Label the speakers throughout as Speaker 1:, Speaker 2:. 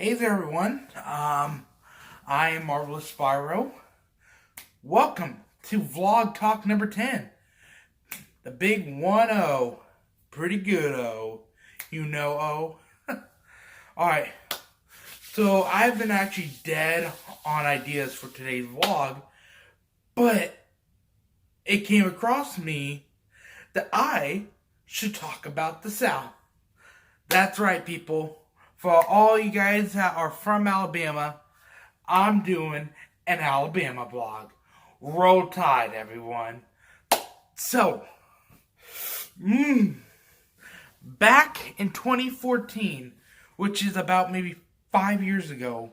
Speaker 1: Hey there, everyone. I am Marvelous Spyro. Welcome to Vlog Talk number 10. The big 1-0. Pretty good, oh. You know, oh. Alright. So, I've been actually dead on ideas for today's vlog, but it came across me that I should talk about the South. That's right, people. For all you guys that are from Alabama, I'm doing an Alabama vlog. Roll Tide, everyone. So, back in 2014, which is about maybe 5 years ago,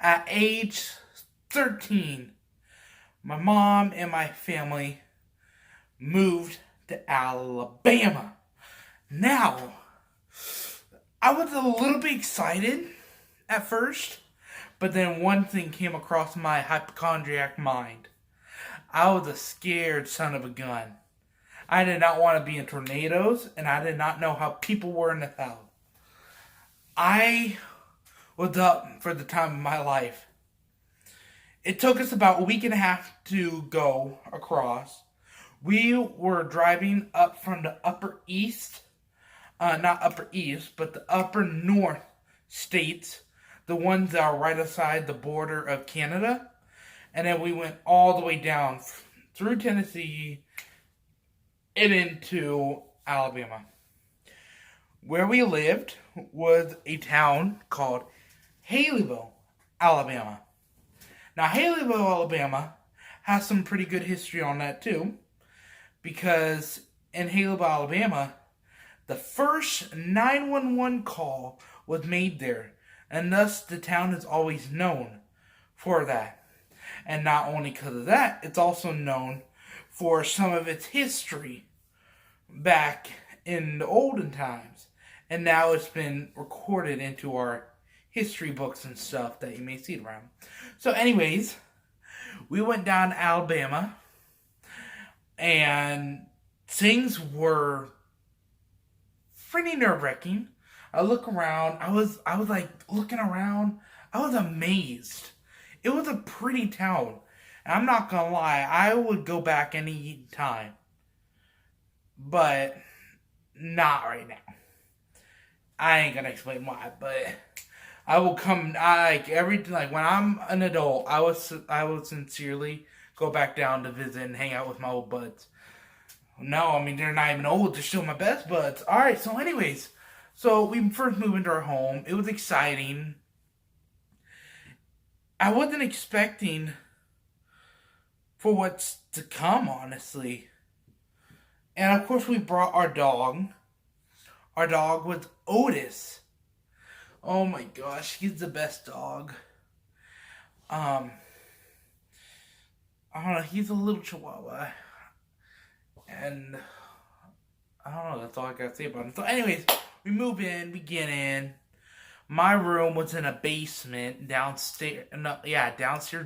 Speaker 1: at age 13, my mom and my family moved to Alabama. Now, I was a little bit excited at first, but then one thing came across my hypochondriac mind. I was a scared son of a gun. I did not want to be in tornadoes, and I did not know how people were in the South. I was up for the time of my life. It took us about a week and a half to go across. We were driving up from the Upper East, not Upper East, but the Upper North states, the ones that are right aside the border of Canada. And then we went all the way down through Tennessee and into Alabama. Where we lived was a town called Haleyville, Alabama. Now, Haleyville, Alabama has some pretty good history on that too, because in Haleyville, Alabama, the first 911 call was made there, and thus the town is always known for that. And not only because of that, it's also known for some of its history back in the olden times. And now it's been recorded into our history books and stuff that you may see around. So anyways, we went down to Alabama, and things were pretty nerve-wracking. I look around. I was like looking around. I was amazed. It was a pretty town. And I'm not gonna lie, I would go back any time. But not right now. I ain't gonna explain why, but I will come. When I'm an adult, I would sincerely go back down to visit and hang out with my old buds. No, I mean, they're not even old. They're still my best buds. Alright, so anyways. So, we first moved into our home. It was exciting. I wasn't expecting for what's to come, honestly. And, of course, we brought our dog. Our dog was Otis. Oh, my gosh. He's the best dog. I don't know. He's a little chihuahua. And I don't know, that's all I gotta say about him. So anyways, we move in, we get in. My room was in a basement, downstairs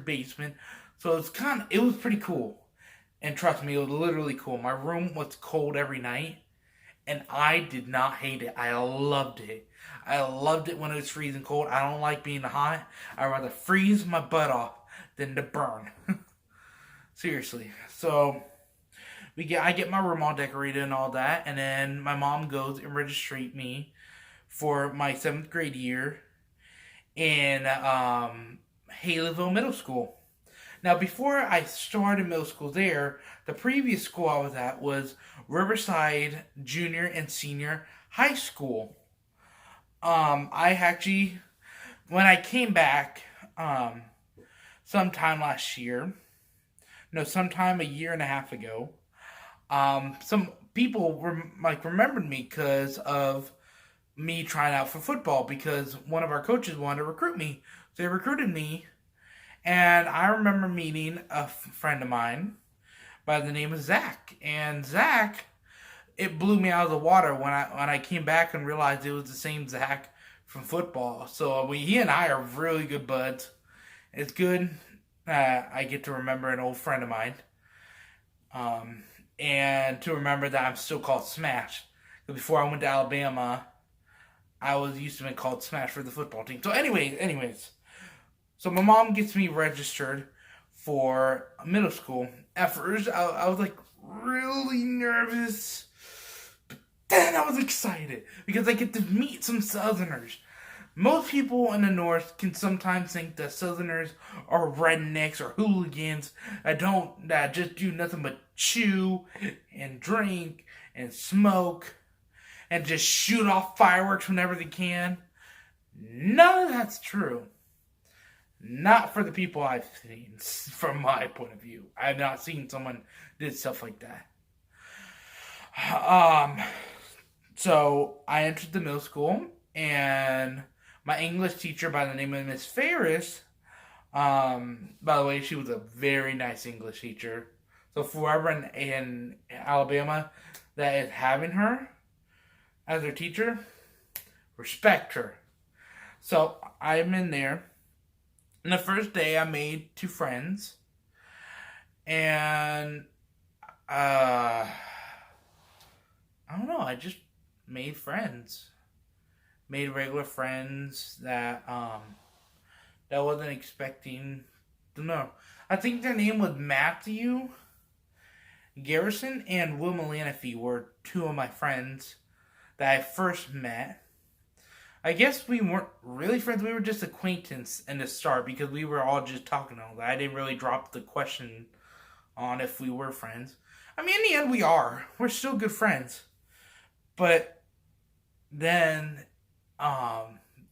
Speaker 1: basement. So it was pretty cool. And trust me, it was literally cool. My room was cold every night, and I did not hate it. I loved it. I loved it when it was freezing cold. I don't like being hot. I'd rather freeze my butt off than to burn. Seriously. So I get my room all decorated and all that, and then my mom goes and registers me for my 7th grade year in Haleyville Middle School. Now, before I started middle school there, the previous school I was at was Riverside Junior and Senior High School. I actually, when I came back sometime a year and a half ago, some people remembered me because of me trying out for football, because one of our coaches wanted to recruit me. So they recruited me, and I remember meeting a friend of mine by the name of Zach. And Zach, it blew me out of the water when I came back and realized it was the same Zach from football. So he and I are really good buds. It's good. I get to remember an old friend of mine. And to remember that I'm still called Smash. Before I went to Alabama, I was used to be called Smash for the football team. So anyways. So my mom gets me registered for middle school. At first, I was like really nervous. But then I was excited because I get to meet some Southerners. Most people in the North can sometimes think that Southerners are rednecks or hooligans that just do nothing but chew and drink and smoke and just shoot off fireworks whenever they can. None of that's true. Not for the people I've seen, from my point of view. I've not seen someone did stuff like that. So I entered the middle school, and my English teacher by the name of Miss Ferris, by the way, she was a very nice English teacher. So for whoever in Alabama that is having her as their teacher, respect her. So I'm in there. And the first day I made 2 friends. And I don't know, I just made friends. Made regular friends that that I wasn't expecting to know. I think their name was Matthew Garrison and Will Melanofi were 2 of my friends that I first met. I guess we weren't really friends. We were just acquaintance in the start because we were all just talking all that. I didn't really drop the question on if we were friends. I mean, in the end, we are. We're still good friends. But then,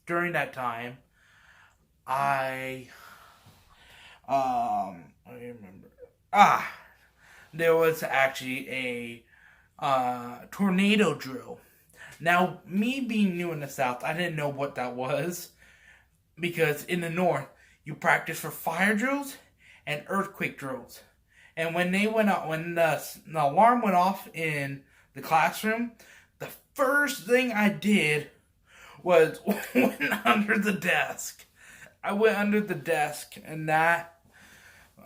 Speaker 1: during that time, I remember. There was actually a tornado drill. Now, me being new in the South, I didn't know what that was. Because in the North, you practice for fire drills and earthquake drills. And when they went out, when the alarm went off in the classroom, the first thing I did was went under the desk. I went under the desk, and that,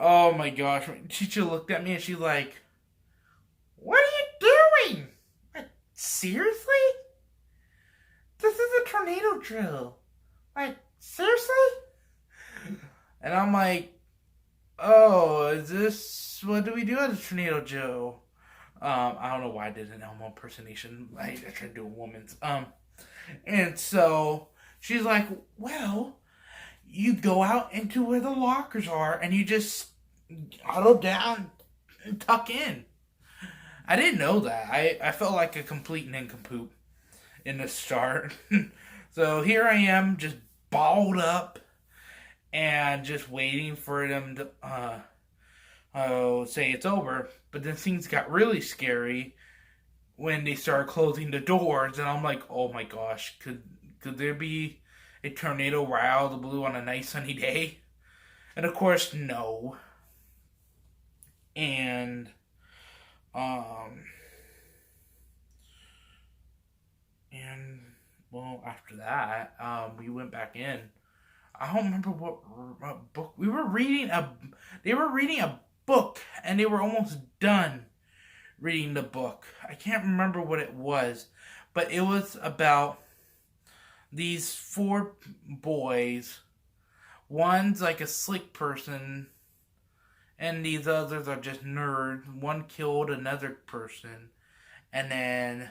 Speaker 1: oh my gosh, my teacher looked at me and she's like, "What are you doing? Like, seriously? This is a tornado drill. Like, seriously?" And I'm like, "Oh, is this, what do we do at a tornado drill?" I don't know why I did an Elmo impersonation. I tried to do a woman's. And so she's like, "Well, you go out into where the lockers are and you just huddle down and tuck in." I didn't know that. I felt like a complete nincompoop in the start. So here I am, just balled up and just waiting for them to say it's over. But then things got really scary when they started closing the doors, and I'm like, oh my gosh, could there be a tornado right out of the blue on a nice sunny day? And of course, no. And well, after that, we went back in. I don't remember what book we were reading. They were reading a book, and they were almost done reading the book. I can't remember what it was, but it was about these 4 boys. One's like a slick person, and these others are just nerds. One killed another person, and then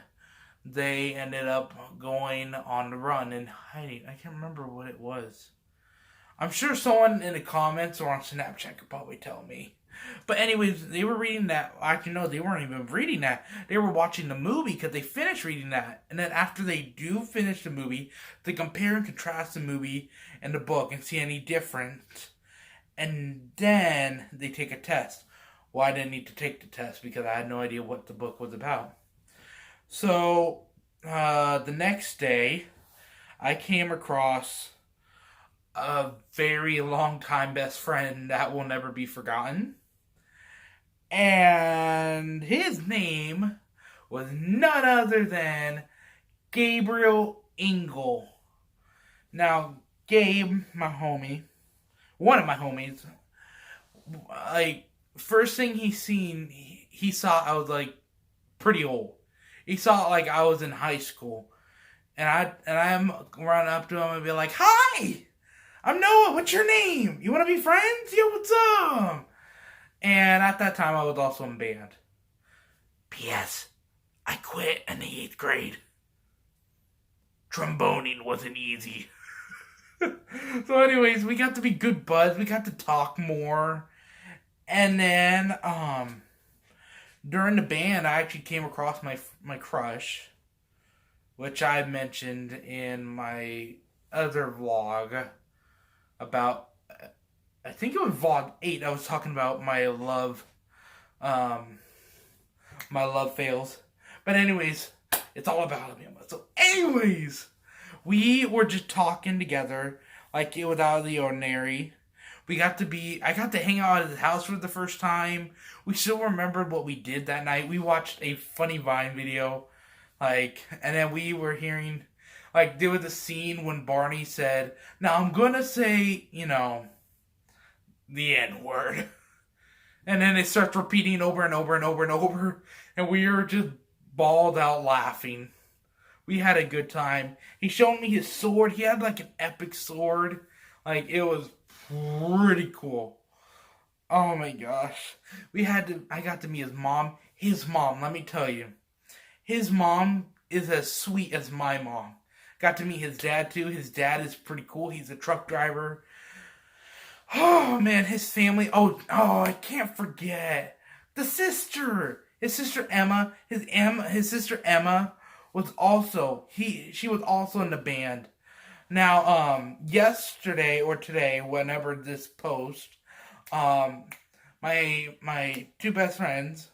Speaker 1: they ended up going on the run and hiding. I can't remember what it was. I'm sure someone in the comments or on Snapchat could probably tell me. But anyways, they were reading that. Actually, no, they weren't even reading that. They were watching the movie because they finished reading that. And then after they do finish the movie, they compare and contrast the movie and the book and see any difference. And then they take a test. Well, I didn't need to take the test because I had no idea what the book was about. So, the next day, I came across a very long time best friend that will never be forgotten. And his name was none other than Gabriel Engel. Now, Gabe, my homie, one of my homies, like, first thing he saw I was, like, pretty old. He saw, like, I was in high school. I'm running up to him and be like, "Hi, I'm Noah. What's your name? You want to be friends? Yo, what's up?" And at that time, I was also in band. P.S. I quit in the 8th grade. Tromboning wasn't easy. So, anyways, we got to be good buds. We got to talk more. And then, during the band, I actually came across my crush, which I mentioned in my other vlog about. I think it was vlog 8. I was talking about um, my love fails. But anyways, it's all about Alabama. So, anyways, we were just talking together like it was out of the ordinary. I got to hang out at his house for the first time. We still remembered what we did that night. We watched a funny Vine video, and then we were hearing, there was a scene when Barney said, "Now I'm gonna say, the N word." And then it starts repeating over and over and over and over. And we were just bawled out laughing. We had a good time. He showed me his sword. He had like an epic sword. It was pretty cool. Oh my gosh. I got to meet his mom. His mom, let me tell you. His mom is as sweet as my mom. Got to meet his dad too. His dad is pretty cool. He's a truck driver. Oh man, his family. Oh, I can't forget the sister. His sister Emma. His sister Emma was also she was also in the band. Now, yesterday or today, whenever this post, my two best friends,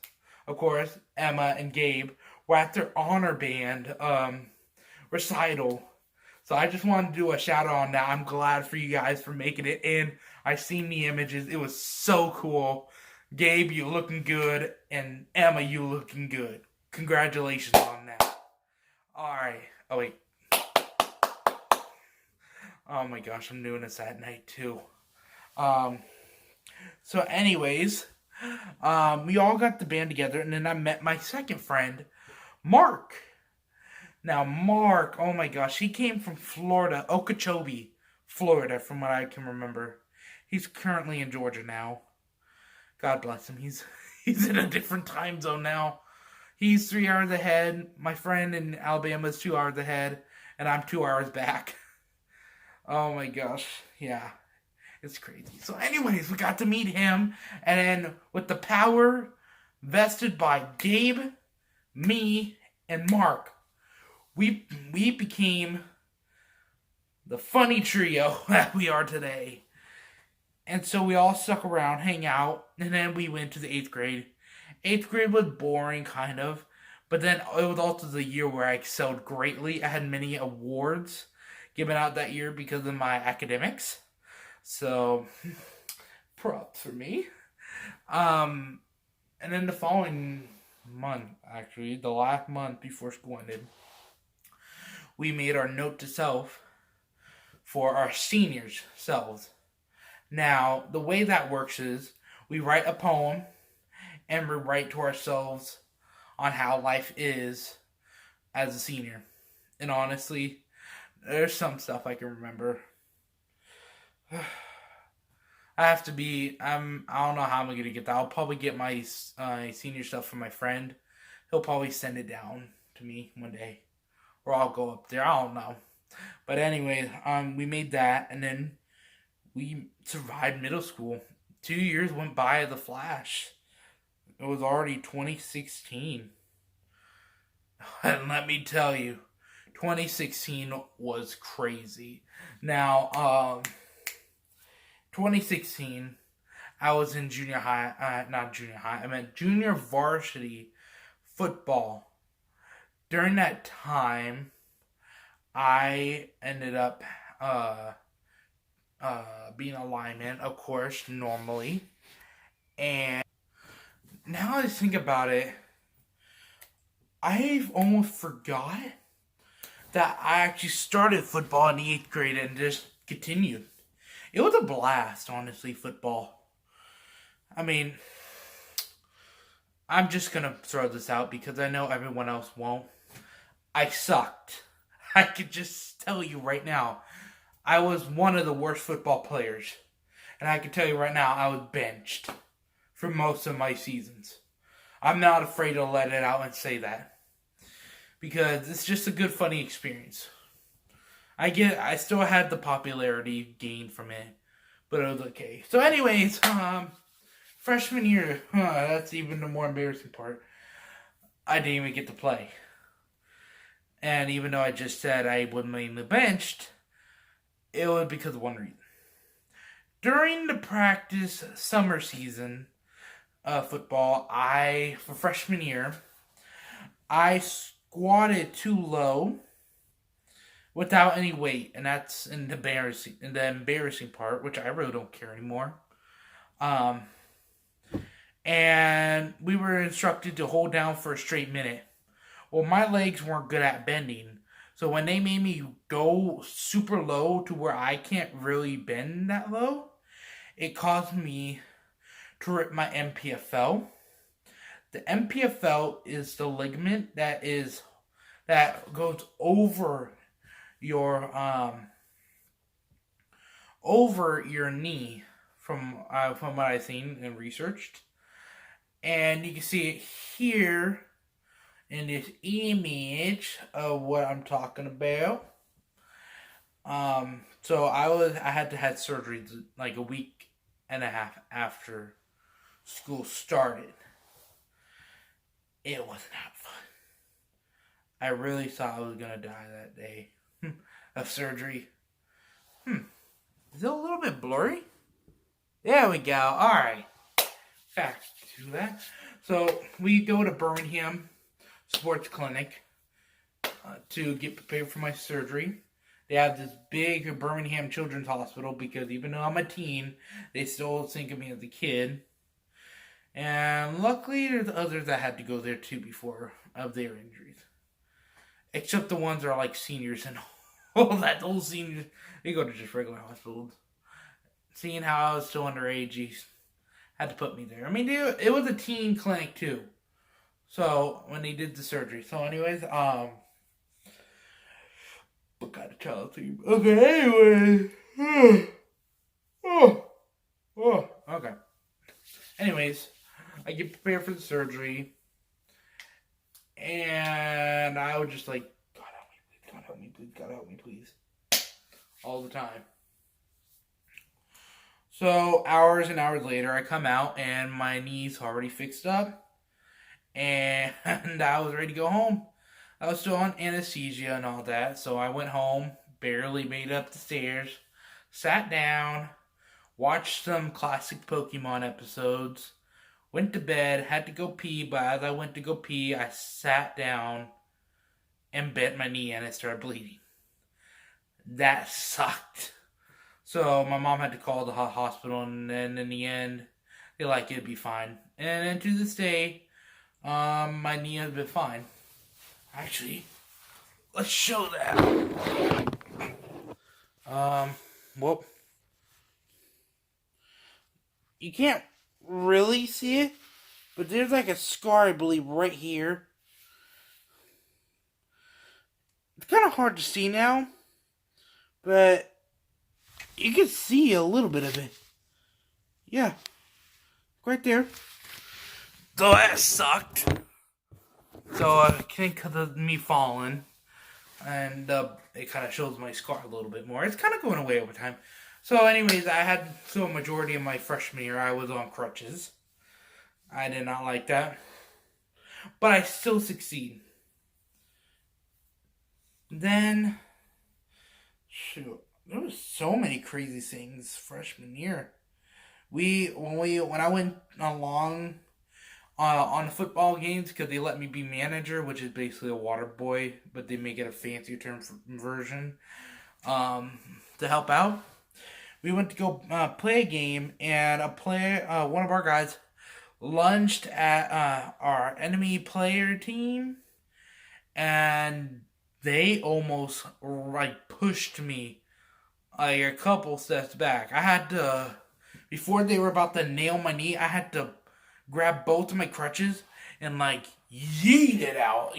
Speaker 1: of course, Emma and Gabe, were at their honor band recital. So I just wanted to do a shout out on that. I'm glad for you guys for making it in. I seen the images. It was so cool. Gabe, you looking good, and Emma, you looking good. Congratulations on that. Alright. Oh wait. Oh my gosh, I'm doing this that night too. So anyways, we all got the band together, and then I met my second friend, Mark. Now, Mark, oh my gosh, he came from Florida, Okeechobee, Florida, from what I can remember. He's currently in Georgia now. God bless him. He's in a different time zone now. He's 3 hours ahead. My friend in Alabama is 2 hours ahead, and I'm 2 hours back. Oh my gosh, yeah. It's crazy. So anyways, we got to meet him, and with the power vested by Gabe, me, and Mark, we became the funny trio that we are today. And so we all stuck around, hang out, and then we went to the 8th grade. 8th grade was boring, kind of, but then it was also the year where I excelled greatly. I had many awards given out that year because of my academics. So, props for me. And then the following month, actually, the last month before school ended, we made our note to self for our seniors' selves. Now, the way that works is we write a poem and we write to ourselves on how life is as a senior. And honestly, there's some stuff I can remember. I don't know how I'm going to get that. I'll probably get my senior stuff from my friend. He'll probably send it down to me one day. Or I'll go up there. I don't know. But anyway, we made that, and then we survived middle school. 2 years went by as a flash. It was already 2016. And let me tell you, 2016 was crazy. Now, 2016, I was in junior high, not junior high, I meant junior varsity football. During that time, I ended up being a lineman, of course, normally. And now I think about it, I've almost forgot that I actually started football in the 8th grade and just continued. It was a blast, honestly, football. I mean, I'm just going to throw this out because I know everyone else won't. I sucked. I could just tell you right now, I was one of the worst football players. And I can tell you right now, I was benched for most of my seasons. I'm not afraid to let it out and say that. Because it's just a good, funny experience. I still had the popularity gained from it. But it was okay. So anyways, freshman year, that's even the more embarrassing part. I didn't even get to play. And even though I just said I was mainly benched, it was because of one reason. During the practice summer season of football, for freshman year, I squatted too low without any weight, and that's the embarrassing part, which I really don't care anymore. And we were instructed to hold down for a straight minute. Well, my legs weren't good at bending, so when they made me go super low to where I can't really bend that low, it caused me to rip my MPFL. The MPFL is the ligament that goes over your knee from what I've seen and researched, and you can see it here in this image of what I'm talking about. So I had to have surgery like a week and a half after school started. It wasn't that fun. I really thought I was gonna die that day of surgery. Is it a little bit blurry? There we go. Alright. Back to that. So we go to Birmingham Sports Clinic to get prepared for my surgery. They have this big Birmingham Children's Hospital because even though I'm a teen, they still think of me as a kid. And luckily, there's others that had to go there too before of their injuries. Except the ones that are like seniors and all that. Old seniors, they go to just regular hospitals. Seeing how I was still underage, he had to put me there. I mean, it was a teen clinic too. So, when they did the surgery. So, anyways, what kind of child to you? Okay, anyways. Okay. Anyways, I get prepared for the surgery. And I was just like, God help me, please, God help me, please. All the time. So, hours and hours later, I come out and my knee's already fixed up. And I was ready to go home. I was still on anesthesia and all that. So, I went home, barely made up the stairs, sat down, watched some classic Pokemon episodes, went to bed, had to go pee, but as I went to go pee, I sat down and bent my knee and it started bleeding. That sucked. So my mom had to call the hospital, and then in the end, they're like, it'd be fine. And then to this day, my knee has been fine. Actually, let's show that. Well, you can't really see it, but there's like a scar, I believe, right here. It's kind of hard to see now, but you can see a little bit of it. Yeah, right there. So that sucked. So I think because of me falling, and it kind of shows my scar a little bit more. It's kind of going away over time. So anyways, a majority of my freshman year, I was on crutches. I did not like that. But I still succeed. Then, shoot, there was so many crazy things freshman year. When I went along on the football games, because they let me be manager, which is basically a water boy, but they make it a fancier term version, to help out. We went to go play a game, and one of our guys lunged at our enemy player team, and they almost pushed me a couple steps back. I had to, before they were about to nail my knee, I had to grab both of my crutches and yeet it out,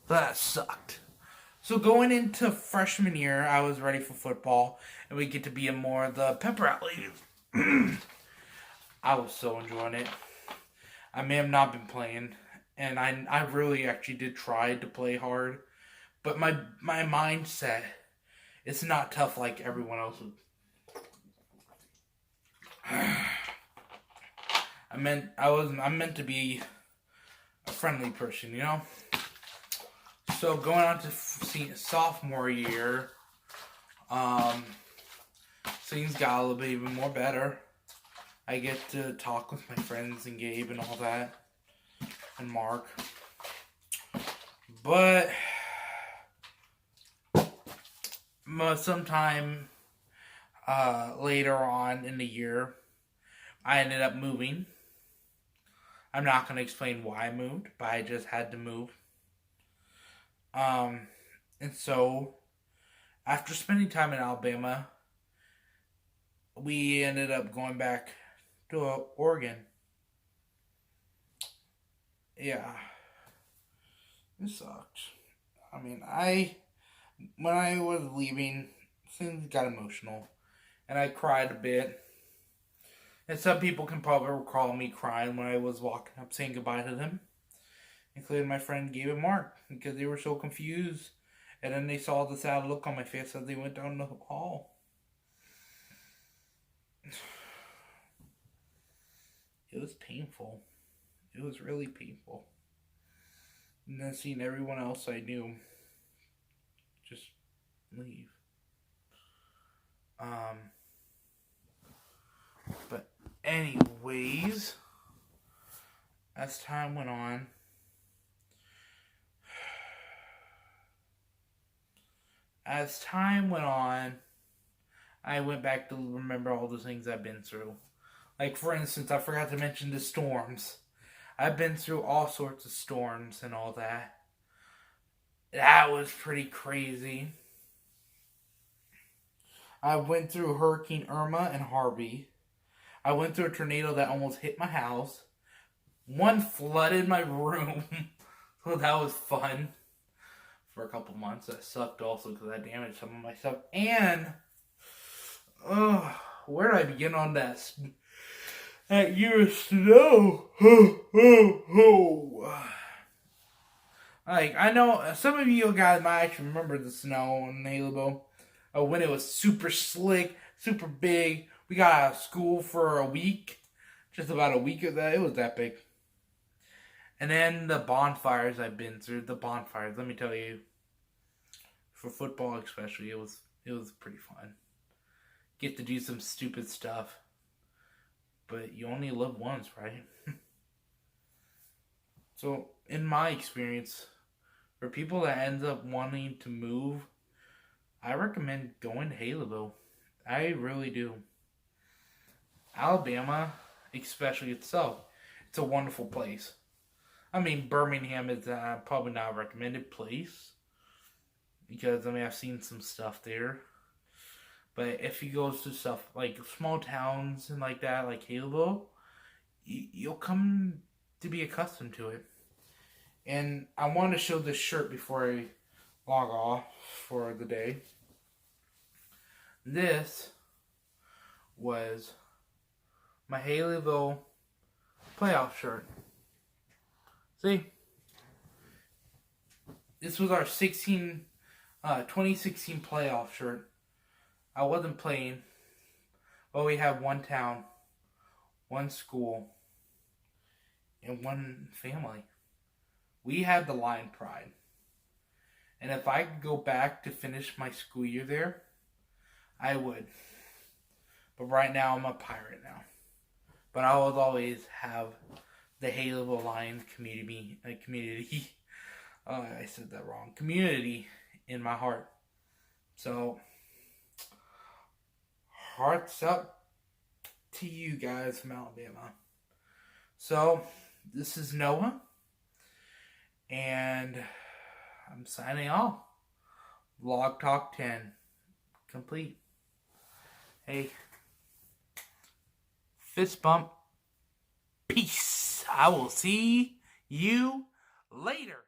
Speaker 1: That sucked. So going into freshman year, I was ready for football, and we get to be in more of the pep rallies. I was so enjoying it. I may have not been playing, and I really actually did try to play hard, but my mindset, it's not tough like everyone else would. I'm meant to be a friendly person, you know. So going on to sophomore year, things got a little bit even more better. I get to talk with my friends and Gabe and all that, and Mark. But sometime later on in the year, I ended up moving. I'm not going to explain why I moved, but I just had to move. And so, after spending time in Alabama, we ended up going back to Oregon. Yeah. It sucked. I mean, when I was leaving, things got emotional. And I cried a bit. And some people can probably recall me crying when I was walking up saying goodbye to them, including my friend Gabe and Mark, because they were so confused. And then they saw the sad look on my face as they went down the hall. It was painful. It was really painful. And then seeing everyone else I knew just leave. But anyways, as time went on, I went back to remember all the things I've been through. Like, for instance, I forgot to mention the storms. I've been through all sorts of storms and all that. That was pretty crazy. I went through Hurricane Irma and Harvey. I went through a tornado that almost hit my house. One flooded my room. So that was fun. For a couple months. That sucked also because I damaged some of my stuff. And, where do I begin on this? That year of snow. Like, I know some of you guys might actually remember the snow in Halo. When it was super slick, super big. We got out of school for a week. Just about a week of that. It was that big. And then the bonfires I've been through. The bonfires, let me tell you. For football especially, it was pretty fun. Get to do some stupid stuff. But you only live once, right? So, in my experience, for people that ends up wanting to move, I recommend going to Haleville. I really do. Alabama, especially itself, it's a wonderful place. I mean, Birmingham is probably not a recommended place. Because, I mean, I've seen some stuff there. But if you go to stuff like small towns and like that, like Haleville, you'll come to be accustomed to it. And I want to show this shirt before I log off for the day. This was my Haleville playoff shirt. See? This was our 2016 playoff shirt. I wasn't playing, but we had one town, one school, and one family. We had the Lion Pride. And if I could go back to finish my school year there, I would. But right now, I'm a Pirate now. But I will always have the Halo Lions community. I said that wrong. Community in my heart. So, hearts up to you guys from Alabama. So, this is Noah. And I'm signing off. Vlog Talk 10. Complete. Hey. Fist bump. Peace. I will see you later.